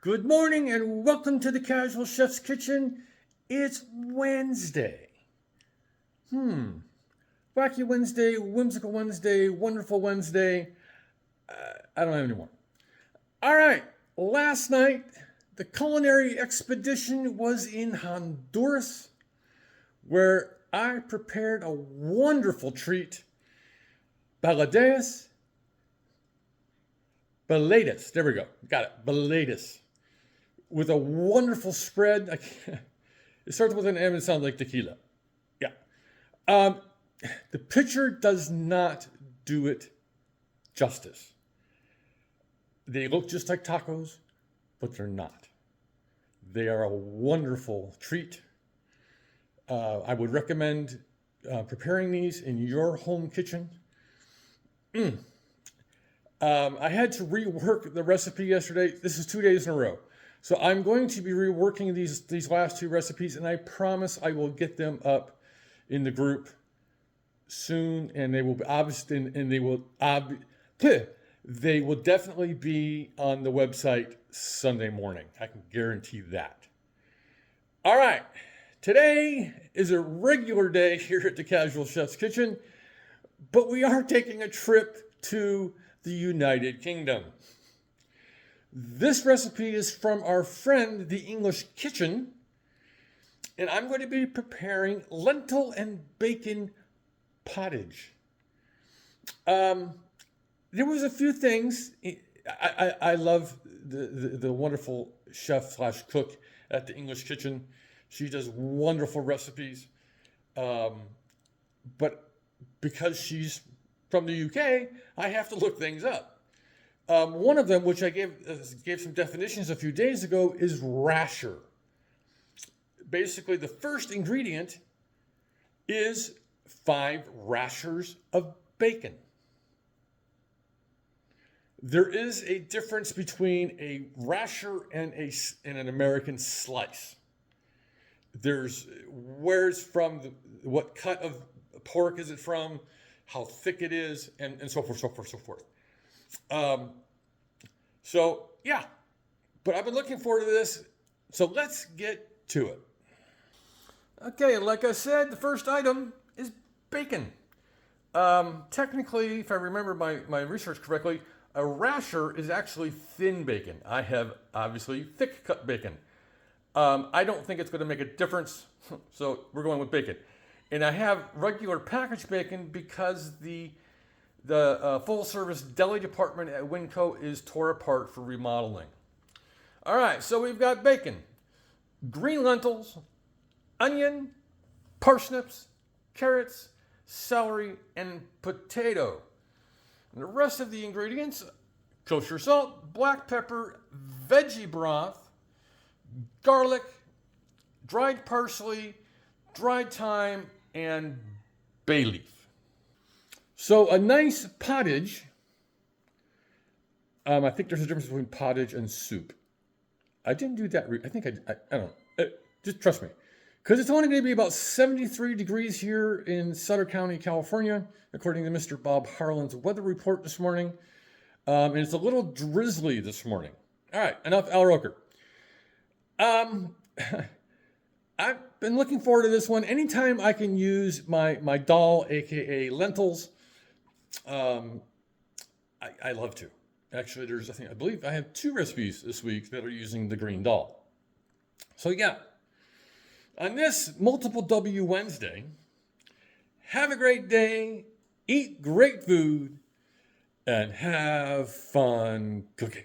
Good morning and welcome to the Casual Chef's Kitchen. It's Wednesday. Wacky Wednesday, whimsical Wednesday, wonderful Wednesday. I don't have any more. All right, last night the culinary expedition was in Honduras where I prepared a wonderful treat. Baleadas. There we go. Got it. Baleadas. With a wonderful spread. It starts with an M and sounds like tequila. Yeah. The picture does not do it justice. They look just like tacos, but they're not. They are a wonderful treat. I would recommend preparing these in your home kitchen. I had to rework the recipe yesterday. This is 2 days in a row. So I'm going to be reworking these last two recipes, and I promise I will get them up in the group soon, and they will be obviously, and they will definitely be on the website Sunday morning. I can guarantee that. All right. Today is a regular day here at the Casual Chef's Kitchen, but we are taking a trip to the United Kingdom. This recipe is from our friend, the English Kitchen, and I'm going to be preparing lentil and bacon pottage. There was a few things. I love the wonderful chef/cook at the English Kitchen. She does wonderful recipes, but because she's from the UK, I have to look things up. One of them, which I gave some definitions a few days ago, is rasher. Basically, the first ingredient is 5 rashers of bacon. There is a difference between a rasher and an American slice. There's where it's from, what cut of pork is it from, how thick it is, and so forth. So yeah, but I've been looking forward to this. So let's get to it. Okay, like I said, the first item is bacon. Technically, if I remember my research correctly, a rasher is actually thin bacon. I have obviously thick cut bacon. I don't think it's going to make a difference, so we're going with bacon. And I have regular packaged bacon because the full-service deli department at Winco is tore apart for remodeling. All right, so we've got bacon, green lentils, onion, parsnips, carrots, celery, and potato. And the rest of the ingredients: kosher salt, black pepper, veggie broth, garlic, dried parsley, dried thyme, and bay leaf. So a nice pottage, I think there's a difference between pottage and soup. I didn't do that. I think I don't know. Just trust me. Because it's only going to be about 73 degrees here in Sutter County, California, according to Mr. Bob Harlan's weather report this morning. And it's a little drizzly this morning. All right, enough Al Roker. I've been looking forward to this one. Anytime I can use my dal, aka lentils, I love to. Actually, I believe I have 2 recipes this week that are using the green dal. So yeah, on this multiple W Wednesday, have a great day, eat great food, and have fun cooking.